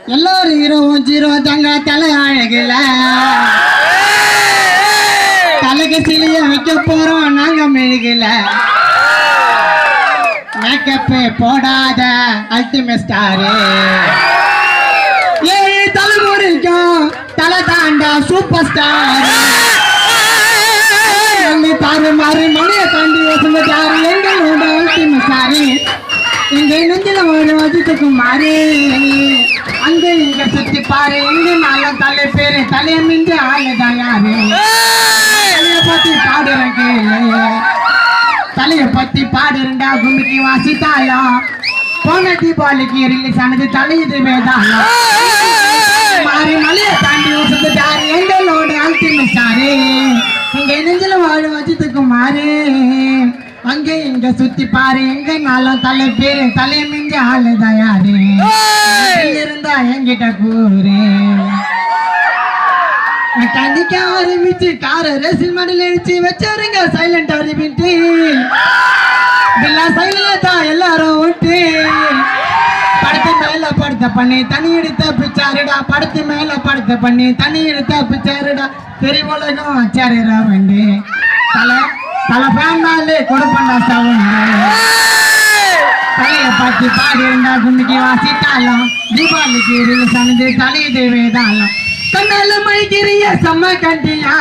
எல்லாரும் இரவும் ஜீரோ தங்க தலை அழகுல தலைக்கு சிலிய வைக்க போறோம் நாங்க மெழுகுல மேக்கப்பு போடாத அல்டிமேட் ஸ்டாரு ஏழு தலைமுறைக்கும் தலை தாண்டா சூப்பர் ஸ்டார் தாறு மாறு மணியை தாண்டி வசந்தாரு எங்களோட அல்டிமேட் ஸ்டாரு எங்க நெஞ்சில ஒரு வசத்துக்கு மாறு அங்க இங்க சுத்தி பாரு எங்க நல்ல தலை பேரு தலைய மிஞ்ச ஆளுதான் யாரு தலைய பத்தி பாடுறேன் கேளு தலைய பத்தி பாடுறா கும்பிக்கு வாசித்தாலும் போன தீபாவளிக்கு ரிலீஸ் ஆனது தலையுது வேதாளம் மாறி மலையை தாண்டி வசந்தாரு எங்களோட அல்டிமேட் ஸ்டாரு எங்க நெஞ்சில வாழ வச்சதுக்கு மாறு அங்கே இங்க சுத்தி பாரு எங்க நாளும் தலை பேரு தலைய மிஞ்ச ஆளுதான் யாரு இருந்தா என்கிட்ட கூறு கண்டிக்க ஆரம்பிச்சு கார ரேசில் மடல் அடிச்சு வச்சாருங்க சைலண்ட் அறிவிட்டு சைலண்ட்ல தான் எல்லாரும் விட்டு படத்து மேல படுத்த பண்ணி தனி எடுத்த பிச்சாருடா படத்து மேல படுத்த பண்ணி தனி எடுத்த பிச்சாருடா பெரிய உலகம் வச்சாருடா வந்து தலை தலை பேண்டாலே கொடுப்பண்டா சவுண்டு தலைய பத்தி பாடி இருந்தா குண்டிக்கு வாசித்தாலும் தீபாவளிக்கு ரிலீஸ் ஆனது தலையுது வேதாளம் கண்ணால மழிக்கிறிய செம்ம கண்டியா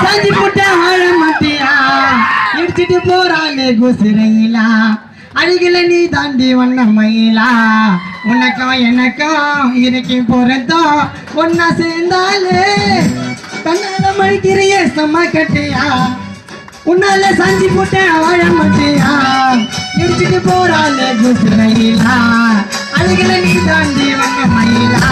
செஞ்சு போட்ட வாழ மாட்டியா இடிச்சிட்டு போறாளே குசிரையிலா அழகில நீ தாண்டி வண்ண மயிலா உனக்கும் எனக்கும் இறக்கி போறதோ ஒன்னா சேர்ந்தாலே கண்ணால மழிக்கிறிய செம்ம கட்டியா உன்னால சாஞ்சி போட்டேன் வாழ மாட்டியா இடிச்சிட்டு போறாளே குசிரையிலா அழகில நீ தாண்டி வண்ண மயிலா